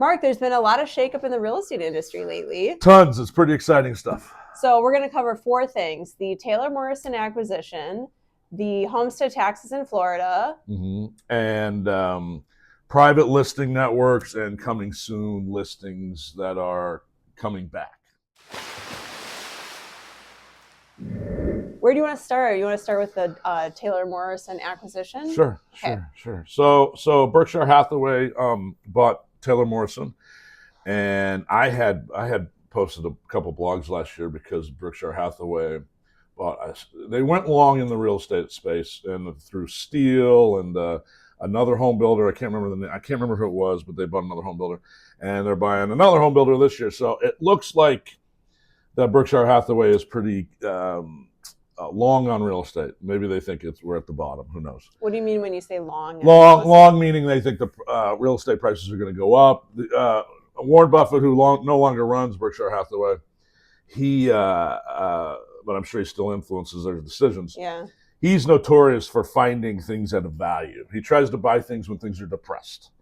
Mark, there's been a lot of shakeup in the real estate industry lately. Tons. It's pretty exciting stuff. So we're going to cover 4 things: the Taylor Morrison acquisition, the homestead taxes in Florida, and private listing networks, and coming soon listings that are coming back. Where do you want to start? You want to start with the Taylor Morrison acquisition? Sure. So Berkshire Hathaway bought Taylor Morrison, and I had posted a couple blogs last year because Berkshire Hathaway bought us. They went long in the real estate space and through steel and another home builder. I can't remember the name. I can't remember who it was, but they bought another home builder, and they're buying another home builder this year. So it looks like that Berkshire Hathaway is pretty long on real estate. Maybe they think we're at the bottom. Who knows? What do you mean when you say long? Long meaning they think the real estate prices are going to go up. Warren Buffett, who no longer runs Berkshire Hathaway, but I'm sure he still influences their decisions. Yeah. He's notorious for finding things at a value. He tries to buy things when things are depressed.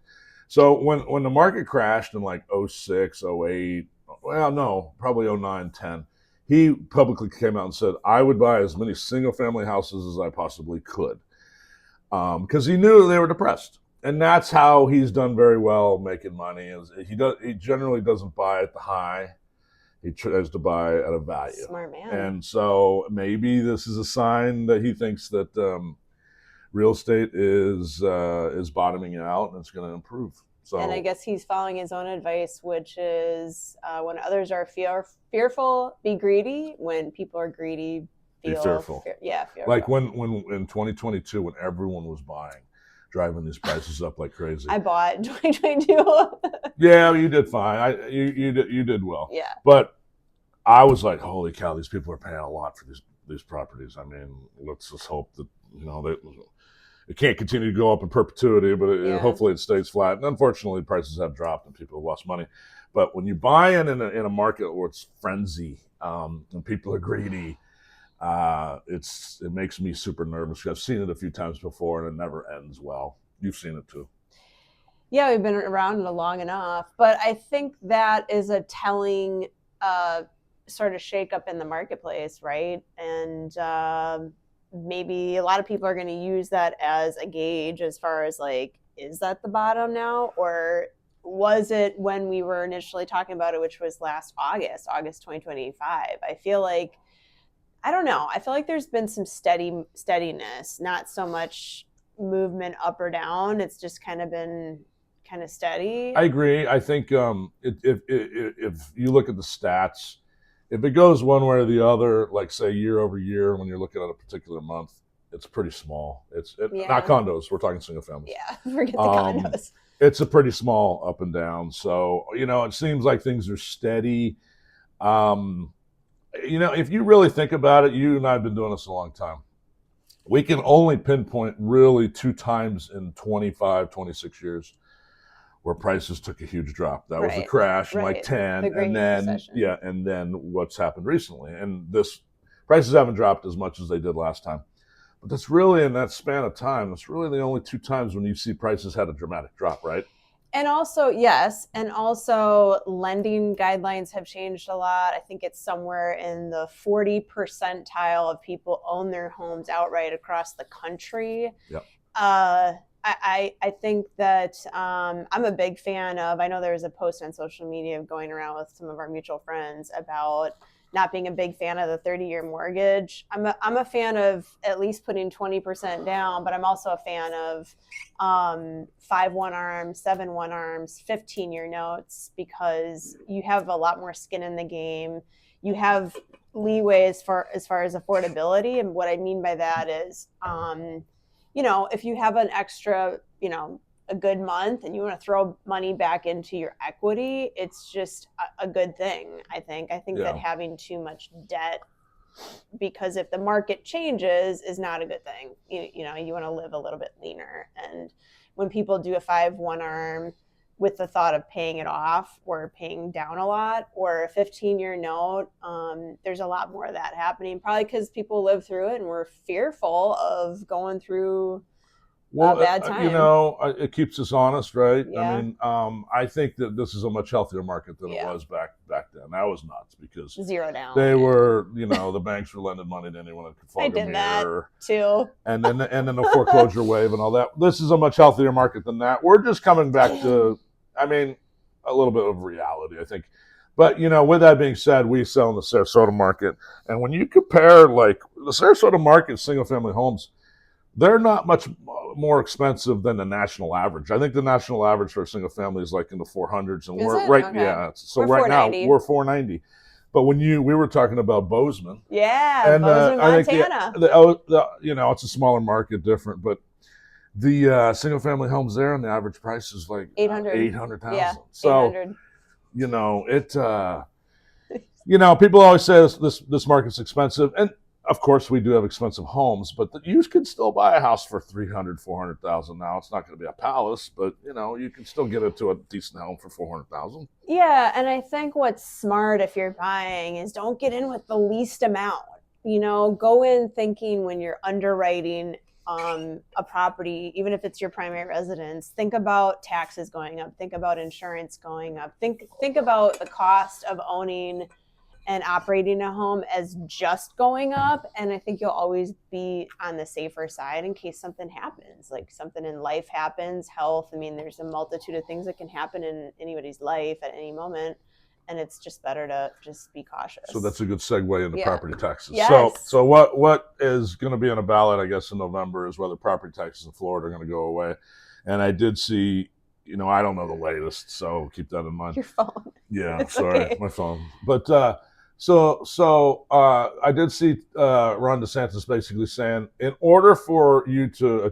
So when the market crashed in like 06, 08, well, no, probably 09, 10, he publicly came out and said, I would buy as many single-family houses as I possibly could, because he knew they were depressed. And that's how he's done very well making money. He generally doesn't buy at the high. He tries to buy at a value. Smart man. And so maybe this is a sign that he thinks that real estate is bottoming out and it's going to improve. So, and I guess he's following his own advice, which is when others are fearful, be greedy. When people are greedy, be fearful. Fearful. Like when in 2022, when everyone was buying, driving these prices up like crazy. I bought in 2022. Yeah, you did fine. You did well. Yeah. But I was like, holy cow, these people are paying a lot for these properties. I mean, let's just hope that it can't continue to go up in perpetuity, but hopefully it stays flat. And unfortunately, prices have dropped and people have lost money. But when you buy in a market where it's frenzy and people are greedy, it makes me super nervous. I've seen it a few times before, and it never ends well. You've seen it too. Yeah, we've been around it long enough. But I think that is a telling sort of shakeup in the marketplace, right? And maybe a lot of people are going to use that as a gauge as far as like, is that the bottom now? Or was it when we were initially talking about it, which was last August 2025? I feel like, I don't know. I feel like there's been some steadiness, not so much movement up or down. It's just kind of been kind of steady. I agree. I think if you look at the stats, if it goes one way or the other, like say year over year, when you're looking at a particular month, it's pretty small. Not condos. We're talking single families. Yeah, forget the condos. It's a pretty small up and down. So, it seems like things are steady. If you really think about it, you and I have been doing this a long time. We can only pinpoint really 2 times in 25, 26 years where prices took a huge drop. That was the crash in like 10, and then recession. And then what's happened recently. And prices haven't dropped as much as they did last time. But that's really, in that span of time, that's really the only 2 times when you see prices had a dramatic drop, right? And also, yes, lending guidelines have changed a lot. I think it's somewhere in the 40 percentile of people own their homes outright across the country. Yep. I think that I'm a big fan of, I know there was a post on social media going around with some of our mutual friends about not being a big fan of the 30-year mortgage. I'm a fan of at least putting 20% down, but I'm also a fan of 5/1 arms, 7/1 arms, 15-year notes, because you have a lot more skin in the game. You have leeway as far as affordability. And what I mean by that is, if you have an extra, a good month and you want to throw money back into your equity, it's just a good thing. I think that having too much debt, because if the market changes, is not a good thing. You want to live a little bit leaner. And when people do a 5/1 arm with the thought of paying it off or paying down a lot, or a 15-year note, there's a lot more of that happening, probably because people live through it and we're fearful of going through Well, bad time. it keeps us honest, right? Yeah. I mean, I think that this is a much healthier market than it Yeah. was back then. That was nuts because Zero down. they were, the banks were lending money to anyone that could I fog a did mirror. that too. And then the foreclosure wave and all that. This is a much healthier market than that. We're just coming back to, I mean, a little bit of reality, I think. But, with that being said, we sell in the Sarasota market. And when you compare, like, the Sarasota market, single-family homes, they're not much more expensive than the national average. I think the national average for a single family is like in the 400s, and we're right. Okay. Yeah. So we're right now we're 490. But when we were talking about Bozeman, and Bozeman, Montana, it's a smaller market, different, but the single family homes there, and the average price is like 800,000. Yeah, so 800. People always say this market's expensive, and of course, we do have expensive homes, but you can still buy a house for 300,000, 400,000 now. It's not going to be a palace, but you can still get into a decent home for 400,000. Yeah, and I think what's smart if you're buying is don't get in with the least amount. Go in thinking when you're underwriting a property, even if it's your primary residence, think about taxes going up, think about insurance going up, think about the cost of owning and operating a home as just going up. And I think you'll always be on the safer side in case something happens, like something in life happens, health. I mean, there's a multitude of things that can happen in anybody's life at any moment. And it's just better to just be cautious. So that's a good segue into property taxes. Yes. So what is going to be on a ballot, I guess, in November is whether property taxes in Florida are going to go away. And I did see, I don't know the latest, so keep that in mind. Your phone. Yeah, it's sorry, okay. My phone. But So I did see Ron DeSantis basically saying, in order for you to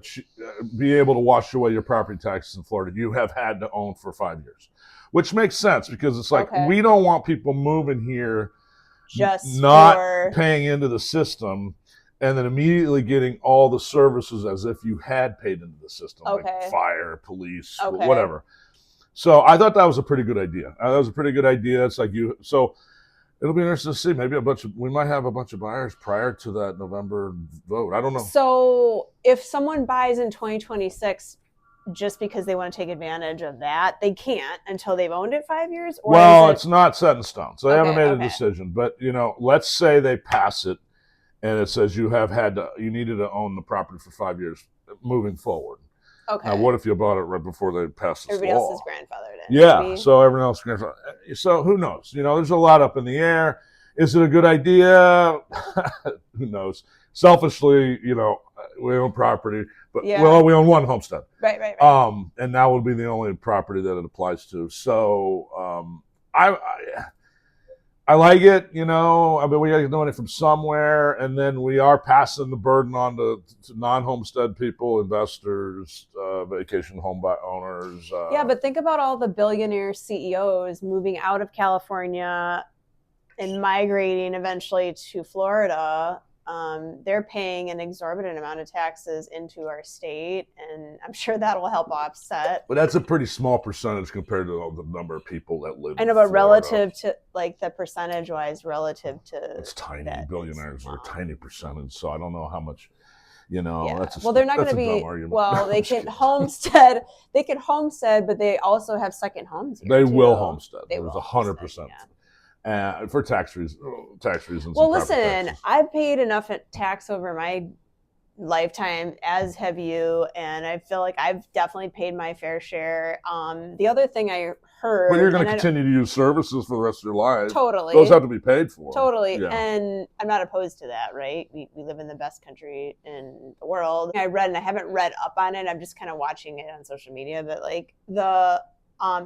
be able to wash away your property taxes in Florida, you have had to own for 5 years, which makes sense because it's like we don't want people moving here just not paying into the system and then immediately getting all the services as if you had paid into the system, like fire, police, whatever. So I thought that was a pretty good idea. It's like it'll be interesting to see. Maybe we might have a bunch of buyers prior to that November vote. I don't know. So if someone buys in 2026, just because they want to take advantage of that, they can't until they've owned it 5 years? Or it's not set in stone. So they haven't made a decision. But, let's say they pass it and it says you needed to own the property for 5 years moving forward. Okay. Now, what if you bought it right before they passed this Everybody law? else is grandfathered in. Yeah, maybe? So everyone else is grandfathered. So who knows? There's a lot up in the air. Is it a good idea? Who knows? Selfishly, we own property, but we own one homestead. Right. And that would be the only property that it applies to. So I like it, I mean, we got to get money from somewhere, and then we are passing the burden on to non-homestead people, investors, vacation home owners. Yeah, but think about all the billionaire CEOs moving out of California and migrating eventually to Florida. They're paying an exorbitant amount of taxes into our state, and I'm sure that will help offset. But that's a pretty small percentage compared to the number of people that live. I know, but relative to the percentage-wise, relative to it's tiny. Billionaires are a tiny percentage, so I don't know how much. They're not going to be. Well, they can homestead. They can homestead, but they also have second homes here. They will homestead. They will 100%. For tax reasons. Well, listen, I've paid enough tax over my lifetime, as have you, and I feel like I've definitely paid my fair share. The other thing I heard, but you're going to continue to use services for the rest of your life. Totally, those have to be paid for. Totally, and I'm not opposed to that. Right? We live in the best country in the world. I read, and I haven't read up on it. I'm just kind of watching it on social media, but like the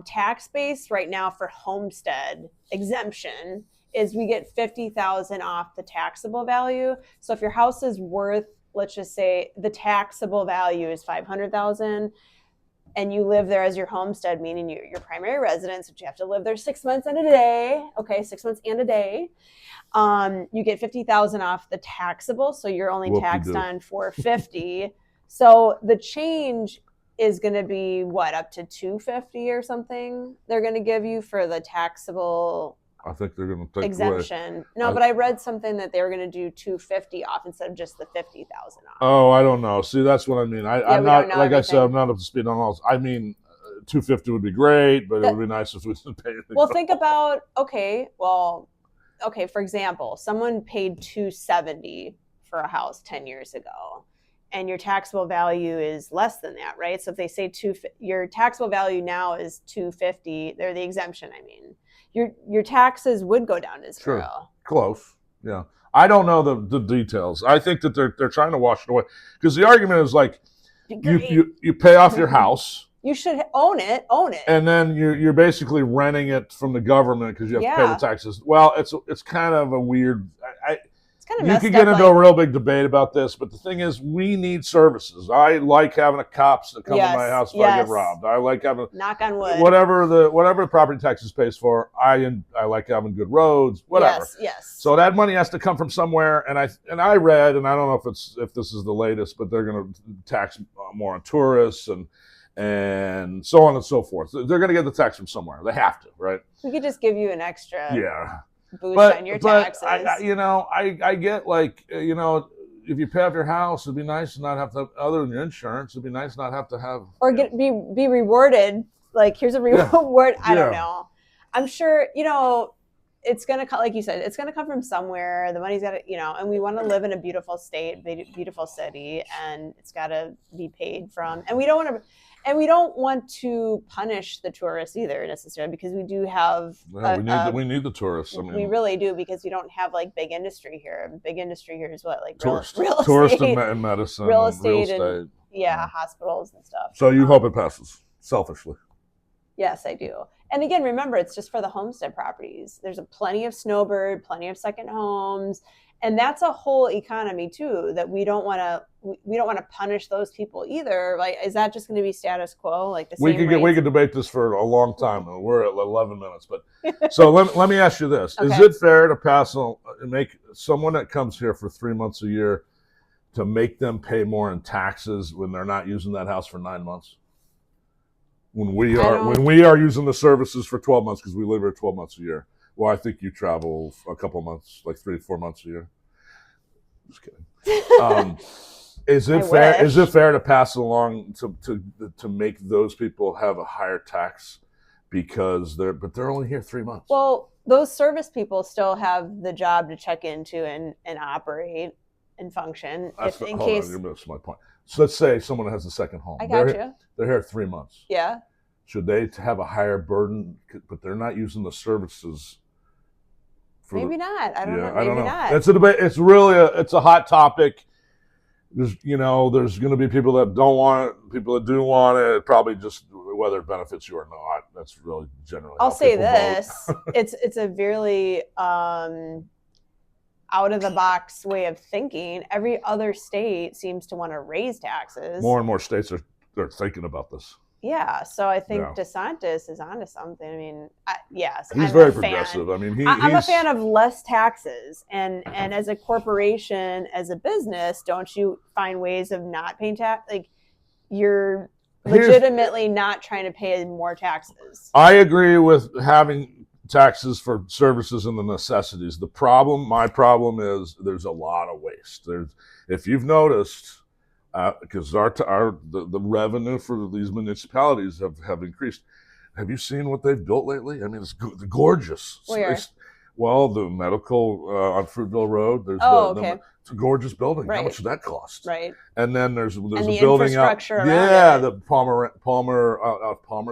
tax base right now for homestead exemption is we get $50,000 off the taxable value. So if your house is worth, let's just say the taxable value is $500,000 and you live there as your homestead, meaning your primary residence, but you have to live there 6 months and a day. Okay, 6 months and a day. You get $50,000 off the taxable, so you're only taxed on $450,000. So the change is going to be up to $250,000 or something they're going to give you for the taxable I think they're going to take exemption. No, but I read something that they were going to do 250 off instead of just the 50,000 off. Oh, I don't know. See, that's what I mean. I'm not, like I said, I'm not up to speed on all. I mean, 250 would be great, but it would be nice if we didn't pay anything. Well, think about for example, someone paid 270 for a house 10 years ago, and your taxable value is less than that, right? So if they say your taxable value now is 250, they're the exemption. I mean, your taxes would go down to zero. Sure. Close. Yeah. I don't know the details. I think that they're trying to wash it away, because the argument is like, you pay off your house. You should own it. And then you're basically renting it from the government because you have to pay the taxes. Well, it's kind of a weird. It's kind of you could get into a real big debate about this, but the thing is, we need services. I like having a cops that come to my house if I get robbed. I like having, knock on wood, whatever the property taxes pays for. I like having good roads, whatever. Yes. So that money has to come from somewhere. And I read, and I don't know if this is the latest, but they're going to tax more on tourists and so on and so forth. They're going to get the tax from somewhere. They have to, right? We could just give you an extra boost on your taxes. I get, like, if you pay off your house, it'd be nice to not have to, other than your insurance, it'd be nice not have to have. Or be rewarded. Like, here's a reward. I don't know. I'm sure, it's going to come, like you said, it's going to come from somewhere. The money's got to, and we want to live in a beautiful state, beautiful city, and it's got to be paid from. And we don't want to punish the tourists either necessarily, because we do have. We need the tourists. I mean, we really do, because we don't have like big industry here. Big industry here is what, like tourists, real tourists estate, and medicine, real estate, and hospitals and stuff. So you hope it passes, selfishly. Yes, I do. And again, remember, it's just for the homestead properties. There's plenty of snowbird, plenty of second homes, and that's a whole economy too that we don't want to punish those people either. Like, is that just going to be status quo? Like the same we could debate this for a long time. We're at 11 minutes, but so let me ask you this: Is it fair to make someone that comes here for 3 months a year to make them pay more in taxes when they're not using that house for 9 months? When we are using the services for 12 months, because we live here 12 months a year. Well, I think you travel a couple months, like 3 to 4 months a year. Just kidding. Is it fair to pass along to make those people have a higher tax because they're only here 3 months? Well, those service people still have the job to check into and operate and function. You missed my point. So let's say someone has a second home. I got you. They're here 3 months. Yeah. Should they have a higher burden, but they're not using the services? Maybe not. I don't know. Maybe not. It's a debate. It's really it's a hot topic. There's going to be people that don't want it, people that do want it. Probably just whether it benefits you or not. That's really generally. I'll say this: it's a really out of the box way of thinking. Every other state seems to want to raise taxes. More and more states they're thinking about this. Yeah, so I think DeSantis is onto something. I mean, yes, he's very progressive. I mean, I'm a fan of less taxes, and as a corporation, as a business, don't you find ways of not paying tax? Like, you're legitimately not trying to pay more taxes. I agree with having taxes for services and the necessities. My problem is there's a lot of waste. If you've noticed. Because the revenue for these municipalities have increased. Have you seen what they've built lately? I mean, it's gorgeous. Where? Well, the medical on Fruitville Road. There's it's a gorgeous building. Right. How much did that cost? Right. And then there's a building infrastructure out. Yeah, the Palmer.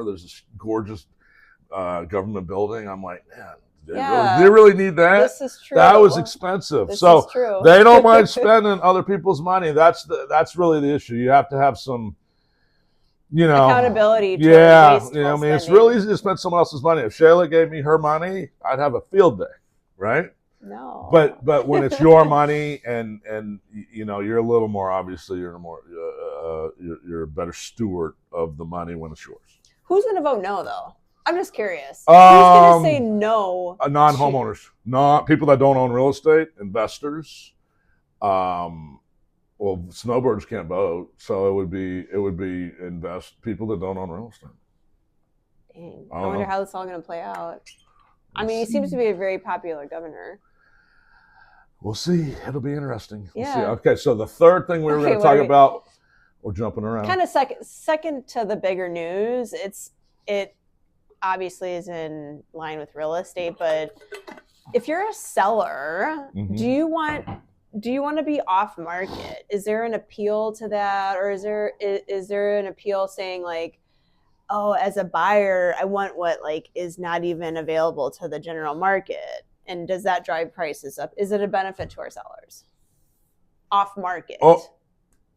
There's this gorgeous government building. I'm like, man. They really need that. This is true. That was expensive. This so is true. They don't mind spending other people's money. That's really the issue. You have to have some, accountability. I mean, it's real easy to spend someone else's money. If Shayla gave me her money, I'd have a field day, right? No. But when it's your money and you're a little more, obviously you're a better steward of the money when it's yours. Who's going to vote no though? I'm just curious. Who's going to say no? Non-homeowners, not people that don't own real estate, investors. Well, snowbirds can't vote, so it would be people that don't own real estate. Dang. I wonder how this is all going to play out. I mean, he seems to be a very popular governor. We'll see. It'll be interesting. We'll Yeah. see. Okay, so the third thing we were going to talk about, we're jumping around. Kind of second to the bigger news. It obviously is in line with real estate, but if you're a seller, do you want to be off market? Is there an appeal to that, or is there an appeal saying like, oh, as a buyer, I want what like is not even available to the general market? And does that drive prices up? Is it a benefit to our sellers? Off market.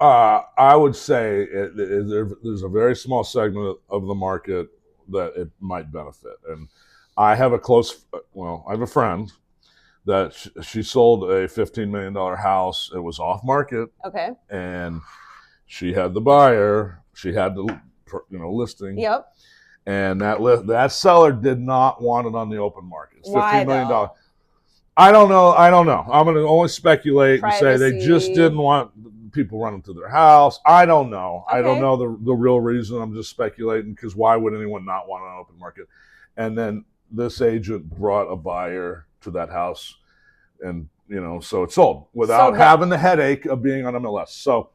I would say there's a very small segment of the market that it might benefit. And I have a friend that she sold a $15 million house. It was off market. Okay. And she had the buyer. She had the listing. Yep. And that seller did not want it on the open market. It's $15 million. Though? I don't know. I'm going to only speculate Privacy. And say they just didn't want people running to their house. I don't know. Okay. I don't know the real reason. I'm just speculating because why would anyone not want an open market? And then this agent brought a buyer to that house, and so it sold without having the headache of being on MLS. So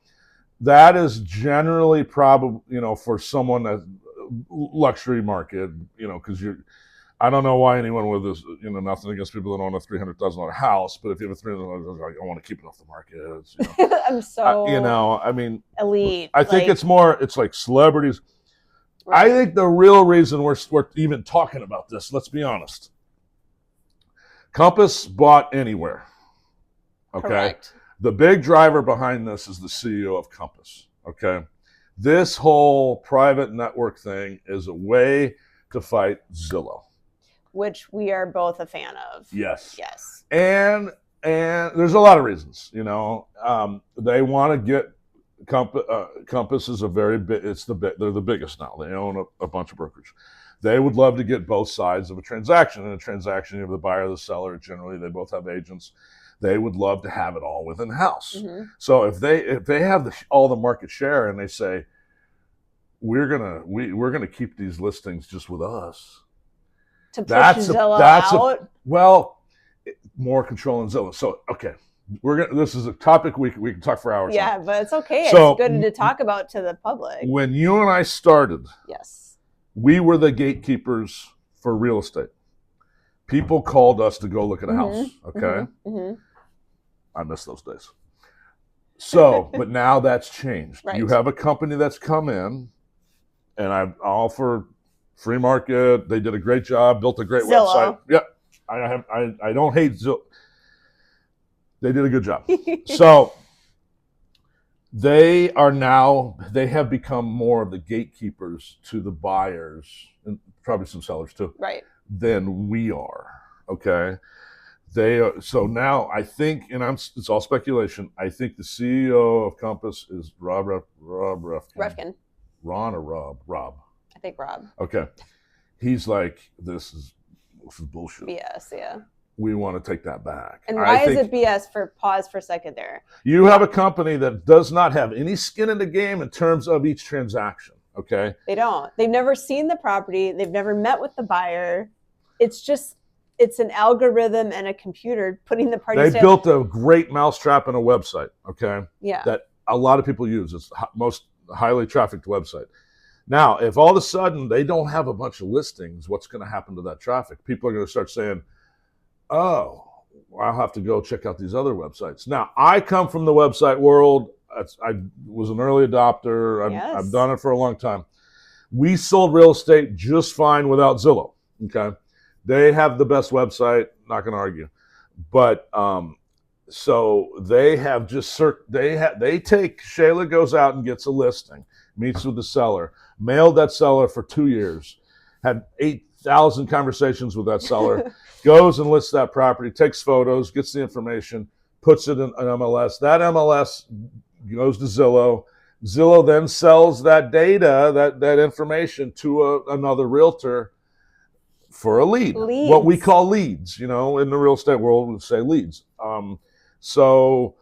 that is generally probably for someone that luxury market, because I don't know why anyone with this, nothing against people that own a $300,000 house, but if you have a $300,000, I want to keep it off the market. I'm so I mean, elite. I think it's like celebrities. Right. I think the real reason we're even talking about this, let's be honest. Compass bought Anywhere. Okay. Correct. The big driver behind this is the CEO of Compass. Okay. This whole private network thing is a way to fight Zillow, which we are both a fan of. Yes. Yes. And there's a lot of reasons. They want to get Compass is a very big. They're the biggest now. They own a bunch of brokerage. They would love to get both sides of a transaction. In a transaction, you have the buyer, the seller. Generally, they both have agents. They would love to have it all within the house. Mm-hmm. So if they have all the market share and they say we're gonna keep these listings just with us, to push Zillow out. More control in Zillow. So okay, this is a topic we can talk for hours. Yeah, on. but it's okay. So, it's good to talk about to the public. When you and I started, yes, we were the gatekeepers for real estate. People called us to go look at a house. Okay. Mm-hmm. I miss those days. So, but now that's changed. Right. You have a company that's come in, and I offer free market. They did a great job, built a great website. Yeah, I don't hate Zillow. They did a good job. So they have become more of the gatekeepers to the buyers, and probably some sellers too, right, than we are. Okay. So now I think, and it's all speculation, I think the CEO of Compass is Rob Refkin. Ron or Rob? Rob. I think Rob. Okay. He's like, this is bullshit. BS, yeah. We want to take that back. And why is it BS? Pause for a second there. You have a company that does not have any skin in the game in terms of each transaction, okay? They don't. They've never seen the property. They've never met with the buyer. It's an algorithm and a computer putting the parties. They built a great mousetrap and a website, okay? Yeah. That a lot of people use. It's the most highly trafficked website. Now, if all of a sudden they don't have a bunch of listings, what's going to happen to that traffic? People are going to start saying, oh, I'll have to go check out these other websites. Now, I come from the website world. I was an early adopter. I've done it for a long time. We sold real estate just fine without Zillow, okay? They have the best website, not going to argue. But so they have Shayla goes out and gets a listing, meets with the seller, mailed that seller for 2 years, had 8,000 conversations with that seller, goes and lists that property, takes photos, gets the information, puts it in an MLS. That MLS goes to Zillow. Zillow then sells that data, that information to another realtor for a lead. What we call leads, in the real estate world, we say leads. So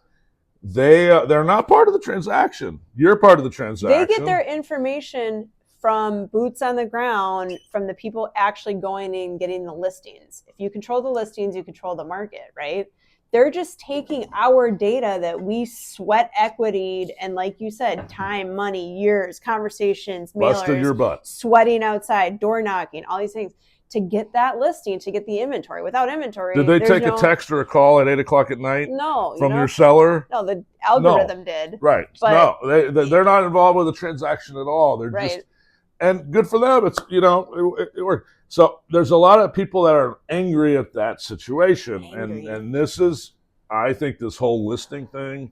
they're not part of the transaction. You're part of the transaction. They get their information from boots on the ground, from the people actually going and getting the listings. If you control the listings, you control the market, right? They're just taking our data that we sweat equitied and, like you said, time, money, years, conversations, Busted your mailers, butt. sweating outside, door knocking, all these things to get that listing, to get the inventory. Without inventory, did they take a text or a call at 8:00 at night? No, from your seller? No, the algorithm did. Right. But no, they're not involved with the transaction at all. They're just, and good for them. It's, it worked. So there's a lot of people that are angry at that situation. And this is, I think this whole listing thing,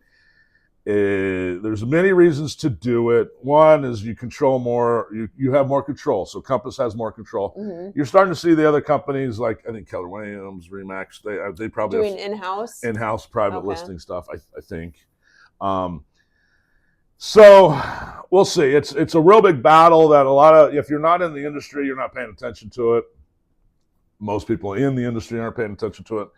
there's many reasons to do it. One is you control more, you have more control. So Compass has more control. Mm-hmm. You're starting to see the other companies like, I think Keller Williams, Remax, they probably doing in-house private listing stuff, I think. So we'll see. It's a real big battle that if you're not in the industry, you're not paying attention to it. Most people in the industry aren't paying attention to it.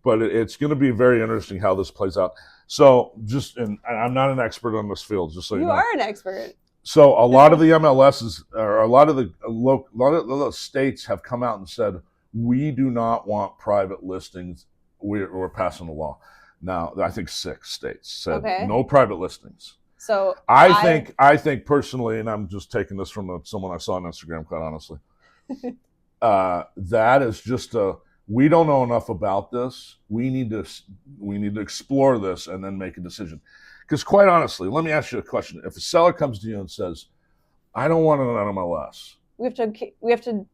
But it's going to be very interesting how this plays out. So and I'm not an expert on this field, just so you know. You are an expert. So a lot of the MLSs, or a lot of the states have come out and said, we do not want private listings. We're passing a law. Now, I think 6 states said no private listings. So I think personally, and I'm just taking this from someone I saw on Instagram, quite honestly, that is just we don't know enough about this. We need to explore this and then make a decision. Because quite honestly, let me ask you a question. If a seller comes to you and says, I don't want an MLS. We have to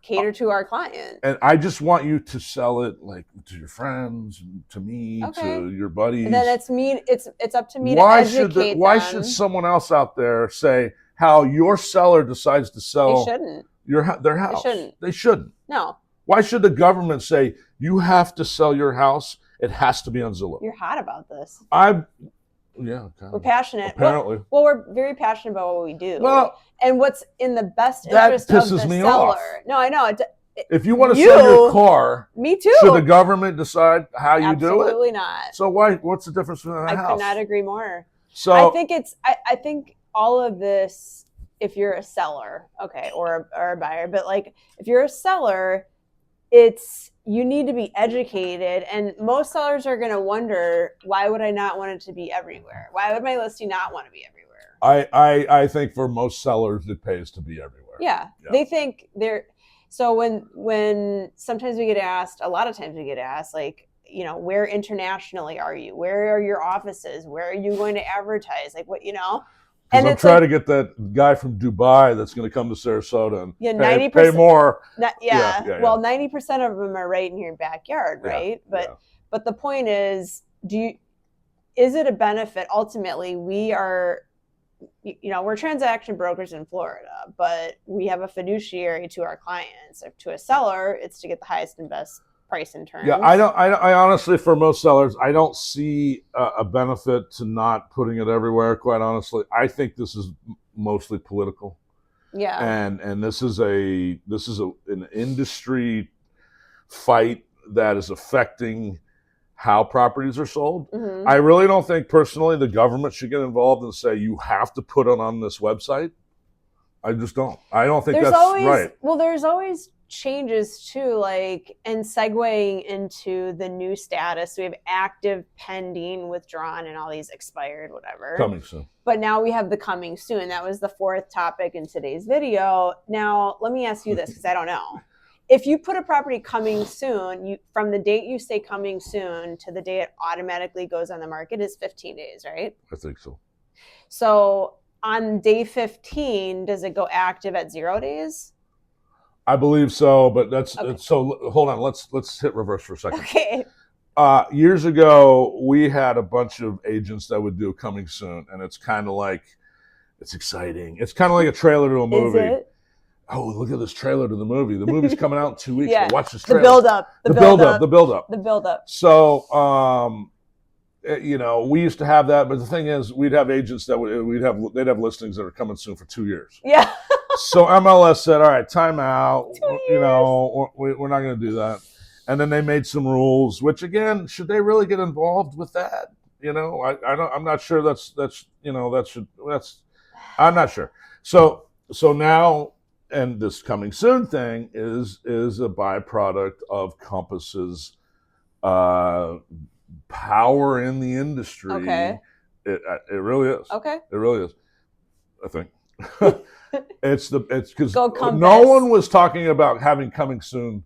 cater to our client. And I just want you to sell it like to your friends, to me, to your buddies. And then it's up to me to educate them. Why should someone else out there say how your seller decides to sell their house? They shouldn't. No. Why should the government say you have to sell your house? It has to be on Zillow. You're hot about this. We're passionate. Apparently. Well, we're very passionate about what we do. Well, and what's in the best interest of the seller. Off. No, I know. If you want to sell your car, me too. Should the government decide how you do it? Absolutely not. So what's the difference between a house? I could not agree more. So I think all of this, if you're a seller, or a buyer, but like if you're a seller, you need to be educated, and most sellers are going to wonder, why would I not want it to be everywhere? Why would my listing not want to be everywhere? I think for most sellers it pays to be everywhere. Yeah. They think so when sometimes we get asked, a lot of times we get asked, like, where internationally are you? Where are your offices? Where are you going to advertise? Like, what, And I'm trying to get that guy from Dubai that's going to come to Sarasota and pay more. Well, 90% of them are right in your backyard, right? But the point is, is it a benefit? Ultimately, we're transaction brokers in Florida, but we have a fiduciary to our clients. If to a seller, it's to get the highest and best price in terms. Yeah, I honestly, for most sellers, I don't see a benefit to not putting it everywhere. Quite honestly, I think this is mostly political. Yeah. And this is an industry fight that is affecting how properties are sold. Mm-hmm. I really don't think personally the government should get involved and say you have to put it on this website. I just don't. I don't think that's right. Well, there's always changes too, like, and segueing into the new status. We have active, pending, withdrawn, and all these expired, whatever. Coming soon. But now we have the coming soon. That was the 4th topic in today's video. Now, let me ask you this, because I don't know. If you put a property coming soon, from the date you say coming soon to the day it automatically goes on the market is 15 days, right? I think so. So on day 15, does it go active at 0 days? I believe so, but so hold on. Let's hit reverse for a second. Okay. Years ago, we had a bunch of agents that would do coming soon, and it's kind of like, it's exciting. It's kind of like a trailer to a movie. Is it? Oh, look at this trailer to the movie. The movie's coming out in 2 weeks. Yeah. Watch this trailer. The build up. So, we used to have that, but the thing is, we'd have agents that they'd have listings that are coming soon for 2 years. Yeah. So MLS said, all right, time out. We're not going to do that. And then they made some rules, which again, should they really get involved with that? I'm not sure I'm not sure. so now, and this coming soon thing is a byproduct of Compass's power in the industry. Okay. It really is. Okay. It really is. I think it's because Go no Compass. one was talking about having coming soon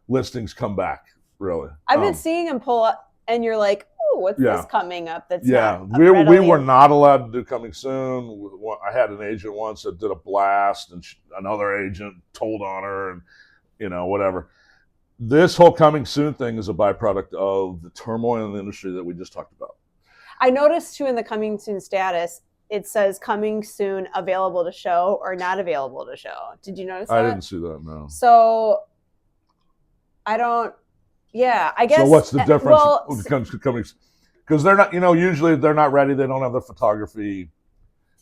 listings come back. Really, I've been seeing them pull up, and you're like, "Oh, what's this coming up?" That's not we readily- were not allowed to do coming soon. I had an agent once that did a blast, and another agent told on her, and whatever. This whole coming soon thing is a byproduct of the turmoil in the industry that we just talked about. I noticed too in the coming soon status, it says coming soon, available to show or not available to show. Did you notice that? I didn't see that, no. So I don't, yeah, I guess. So what's the difference Well, when it comes to coming? Because they're not, usually they're not ready. They don't have the photography.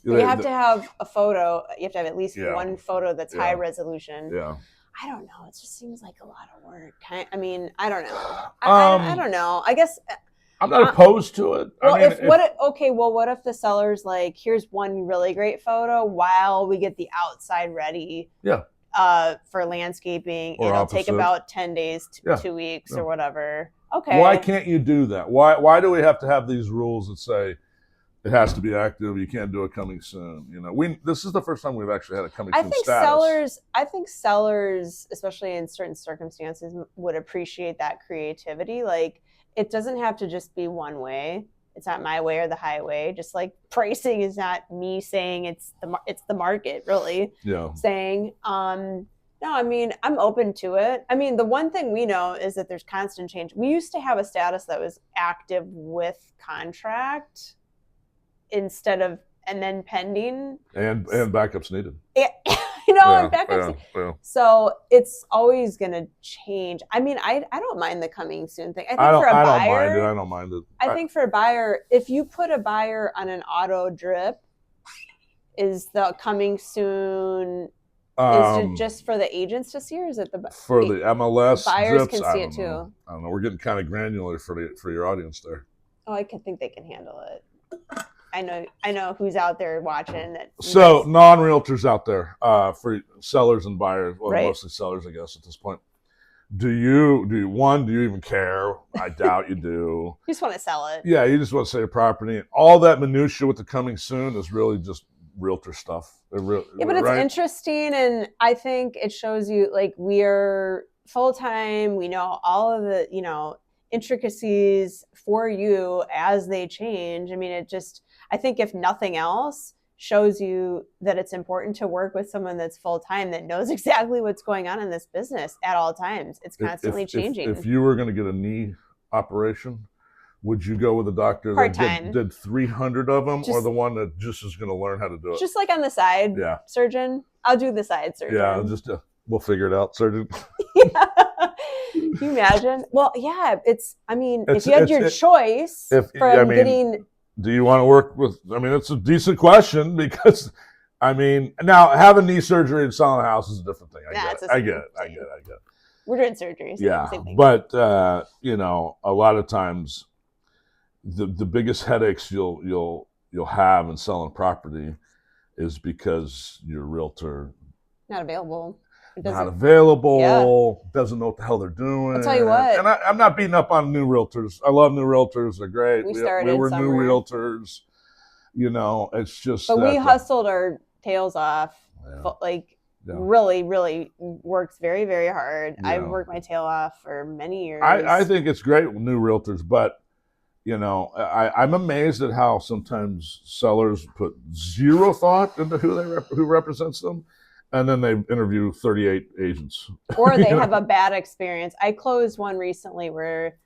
you have to have a photo. You have to have at least one photo that's high resolution. Yeah. I don't know. It just seems like a lot of work. I mean, I don't know. I don't know. I guess I'm not opposed to it. Well, I mean, what if the seller's like, here's one really great photo while we get the outside ready for landscaping, and it'll take about 10 days to 2 weeks or whatever. Okay. Why can't you do that? Why do we have to have these rules that say it has to be active, you can't do it coming soon? This is the first time we've actually had a coming soon status. I think sellers, especially in certain circumstances, would appreciate that creativity. Like, it doesn't have to just be one way. It's not my way or the highway. Just like pricing is not me saying it's the market, really. Yeah. Saying, no, I mean, I'm open to it. I mean, the one thing we know is that there's constant change. We used to have a status that was active with contract instead of, and then pending. And backups needed. Yeah. And backups. Yeah. So it's always going to change. I mean, I don't mind the coming soon thing. I don't mind it. I think for a buyer, if you put a buyer on an auto drip, is the coming soon is it just for the agents to see, or is it for the MLS buyers drips? can see it too? I don't know. We're getting kind of granular for your audience there. Oh, I think they can handle it. I know who's out there watching. So non-realtors out there, for sellers and buyers, well, mostly sellers, I guess, at this point. Do you even care? I doubt you do. You just want to sell it. Yeah, you just want to sell your property. All that minutia with the coming soon is really just realtor stuff. But it's interesting, and I think it shows you, like, we're full-time. We know all of the, intricacies for you as they change. I mean, I think if nothing else, shows you that it's important to work with someone that's full-time, that knows exactly what's going on in this business at all times. It's constantly changing. If you were going to get a knee operation, would you go with a doctor that did 300 of them, or the one that just is going to learn how to do it? Just like on the side, surgeon. I'll do the side surgeon. Yeah, we'll figure it out, surgeon. Can you imagine? Well, yeah, if you had your choice getting... Do you want to work with, it's a decent question, because, now having knee surgery and selling a house is a different thing. I get it. We're doing surgery. So same thing. But, a lot of times the biggest headaches you'll have in selling property is because your realtor not available. Doesn't know what the hell they're doing. I'll tell you what. And I'm not beating up on new realtors. I love new realtors. They're great. We were new realtors. It's just. But we hustled our tails off. Yeah. Really, really works very, very hard. Yeah. I've worked my tail off for many years. I think it's great with new realtors, but I'm amazed at how sometimes sellers put zero thought into who represents them. And then they interview 38 agents. Or they have a bad experience. I closed one recently where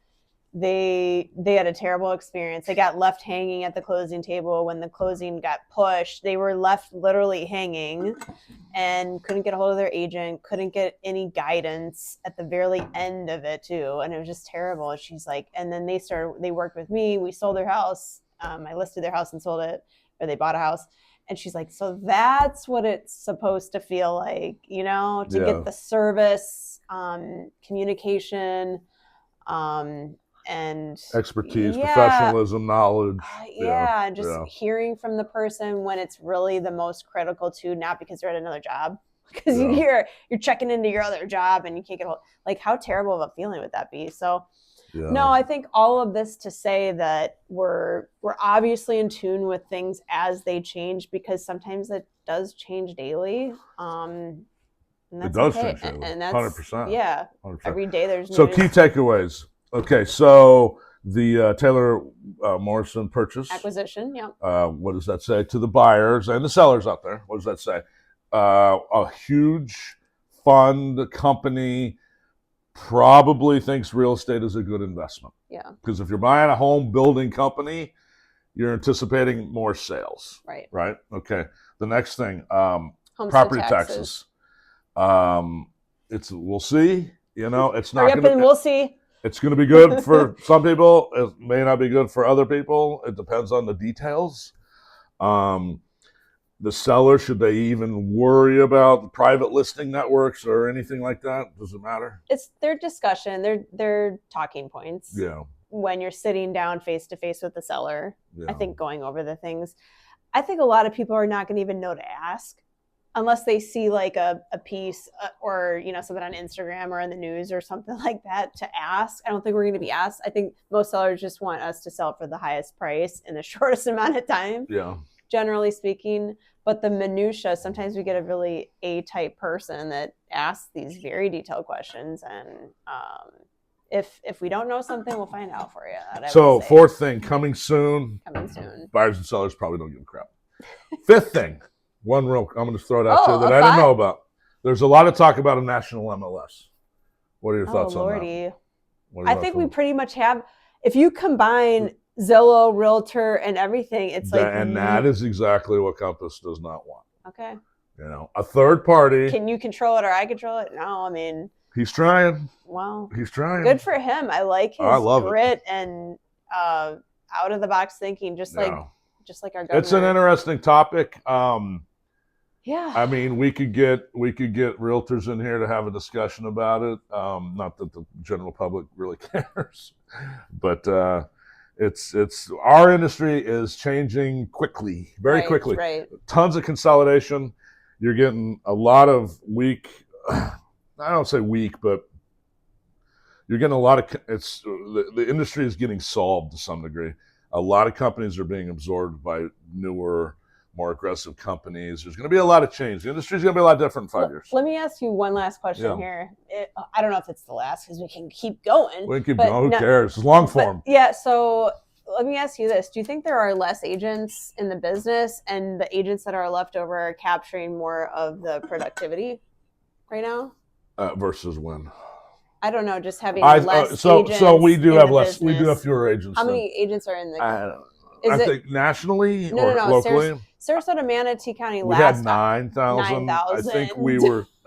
they had a terrible experience. They got left hanging at the closing table. When the closing got pushed, they were left literally hanging and couldn't get a hold of their agent, couldn't get any guidance at the very end of it too. And it was just terrible. She's like, and then they worked with me. We sold their house. I listed their house and sold it, or they bought a house. And she's like, so that's what it's supposed to feel like, get the service, communication, and and expertise, yeah, professionalism, knowledge. yeah, just hearing from the person when it's really the most critical too, not because they're at another job, because you're checking into your other job and you can't get like, how terrible of a feeling would that be? So no, I think all of this to say that we're obviously in tune with things as they change, because sometimes it does change daily. And that's it does okay. change daily. And that's 100%. yeah. 100%. Every day there's so news. Key takeaways. Okay, so the Taylor Morrison purchase acquisition. Yeah. What does that say to the buyers and the sellers out there? What does that say? A huge fund company probably thinks real estate is a good investment. Yeah. Because if you're buying a home building company, you're anticipating more sales. Right. Right. Okay. The next thing, property taxes. We'll see. It's not going to. We'll see. It's going to be good for some people. It may not be good for other people. It depends on the details. The seller, should they even worry about private listing networks or anything like that? Does it matter? It's their discussion, their talking points. Yeah. When you're sitting down face to face with the seller, I think going over the things. I think a lot of people are not going to even know to ask unless they see like a piece or something on Instagram or in the news or something like that to ask. I don't think we're going to be asked. I think most sellers just want us to sell for the highest price in the shortest amount of time. Yeah. Generally speaking. But the minutia, sometimes we get a really A-type person that asks these very detailed questions. And if we don't know something, we'll find out for you. So fourth thing, coming soon. Coming soon. Buyers and sellers probably don't give a crap. Fifth thing, I'm going to throw it out to you that I didn't know about. There's a lot of talk about a national MLS. What are your thoughts on that? I think we pretty much have. If you combine Zillow, Realtor, and everything, it's like... And that is exactly what Compass does not want. Okay. A third party... Can you control it or I control it? No, I mean... He's trying. Well... He's trying. Good for him. I like his grit and out-of-the-box thinking, just like our governor. It's an interesting topic. Yeah. I mean, we could get realtors in here to have a discussion about it. Not that the general public really cares. But... It's our industry is changing quickly, very quickly. Right. Tons of consolidation. You're getting a lot of weak. I don't say weak, but you're getting a lot of. The industry is getting solved to some degree. A lot of companies are being absorbed by newer, more aggressive companies. There's going to be a lot of change. The industry is going to be a lot different in 5 years. Let me ask you one last question here. I don't know if it's the last because we can keep going. We can keep going. Who cares? It's long form. So let me ask you this. Do you think there are less agents in the business and the agents that are left over are capturing more of the productivity right now? Versus when? I don't know. Just having less agents. So we do have less. Business. We do have fewer agents. How many agents are in the? I don't know. I think nationally or locally. Sarasota, Manatee County. We had 9,000. I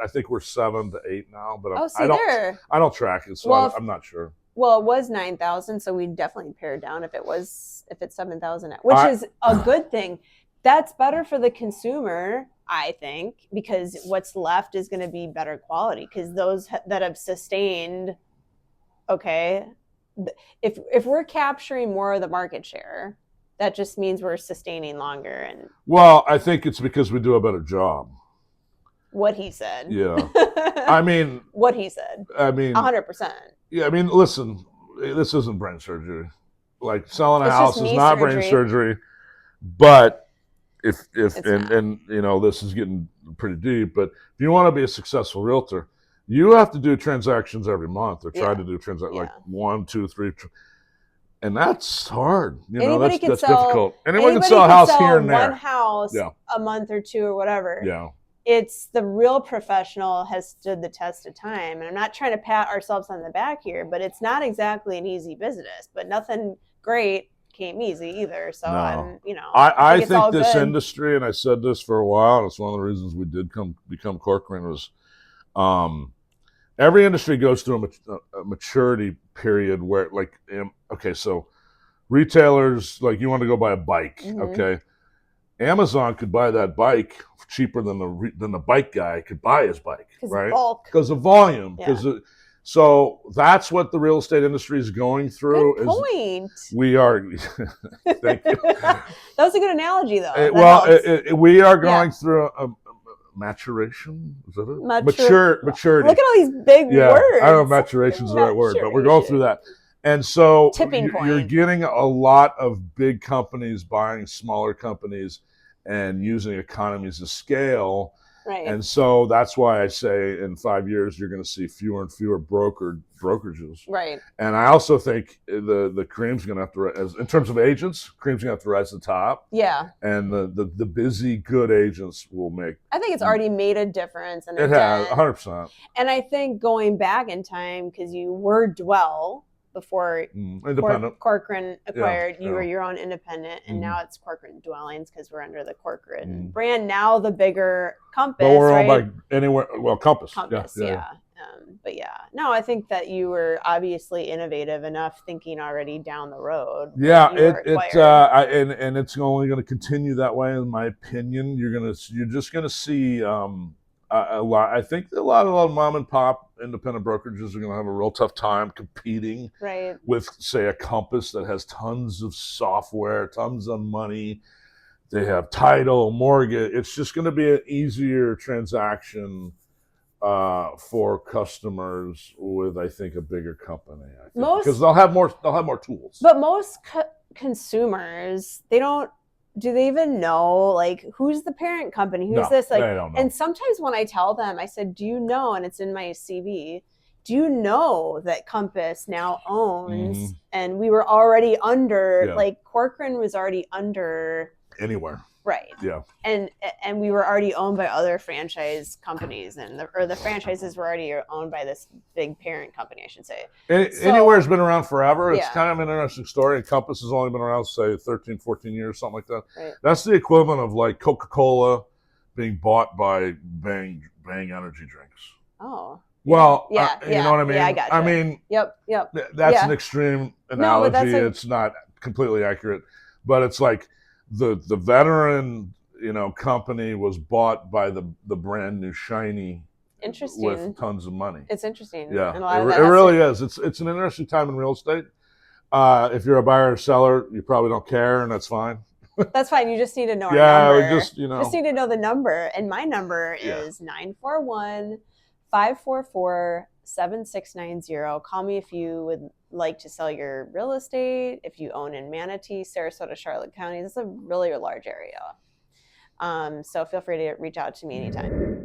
think we're 7 to 8 now. But I don't track it, so I'm not sure. Well, it was 9,000, so we definitely pared down if it's 7,000, which is a good thing. That's better for the consumer, I think, because what's left is going to be better quality. Because those that have sustained, okay, if we're capturing more of the market share. That just means we're sustaining longer. Well, I think it's because we do a better job. What he said. Yeah. I mean. What he said. I mean. 100%. Yeah, I mean, listen, this isn't brain surgery. Like selling a house is not brain surgery. But if this is getting pretty deep, but if you want to be a successful realtor, you have to do transactions every month or try to do transactions like 1, 2, 3. And that's hard. That's difficult. Anyone can sell a house here and there. One house a month or two or whatever. Yeah. It's the real professional has stood the test of time. And I'm not trying to pat ourselves on the back here, but it's not exactly an easy business. But nothing great came easy either. So I think this industry, and I said this for a while, and it's one of the reasons we did become Corcoran was every industry goes through a maturity period where, so retailers, like you want to go buy a bike, okay? Amazon could buy that bike cheaper than the bike guy could buy his bike, right? Because of volume. Because So that's what the real estate industry is going through. Good point. We are. Thank you. That was a good analogy, though. We are going through a maturation. Is that it? Maturity. Look at all these big words. I don't know if maturation is the right word, but we're going through that. And so you're getting a lot of big companies buying smaller companies and using economies of scale. Right. And so that's why I say in 5 years, you're going to see fewer and fewer brokerages. Right. And I also think the cream's going to have to, in terms of agents, cream's going to have to rise to the top. Yeah. And the busy, good agents will make. I think it's already made a difference. It has, 100%. And I think going back in time, because you were Dwell before independent. Corcoran acquired, you were your own independent, and now it's Corcoran Dwellings because we're under the Corcoran brand. Now the bigger Compass, but we're owned by anywhere. Well, Compass. Yeah. But yeah, no, I think that you were obviously innovative enough, thinking already down the road. Yeah, and it's only going to continue that way, in my opinion. You're just going to see a lot. I think a lot of mom and pop independent brokerages are going to have a real tough time competing with, say, a Compass that has tons of software, tons of money. They have title, mortgage. It's just going to be an easier transaction for customers with, I think, a bigger company. Because they'll have more tools. But most consumers, do they even know, like, who's the parent company? Who's this? Like, they don't know. And sometimes when I tell them, I said, do you know, and it's in my CV, do you know that Compass now owns, and we were already under, like, Corcoran was already under. Anywhere. Right. Yeah. And we were already owned by other franchise companies, and the franchises were already owned by this big parent company, I should say. Anywhere's been around forever. It's kind of an interesting story. Compass has only been around, say, 13, 14 years, something like that. Right. That's the equivalent of, like, Coca-Cola being bought by Bang Energy Drinks. Oh. Well, you know what I mean? Yeah, I got you. I mean, yep. That's an extreme analogy. No, it's not completely accurate, but it's like the veteran, company was bought by the brand new shiny. Interesting. With tons of money. It's interesting. Yeah, it really is. It's an interesting time in real estate. If you're a buyer or seller, you probably don't care, and that's fine. That's fine. You just need to know our number. Yeah, just need to know the number, and my number is 941-544-7690. Call me if you would like to sell your real estate, if you own in Manatee, Sarasota, Charlotte County. This is a really large area. So feel free to reach out to me anytime.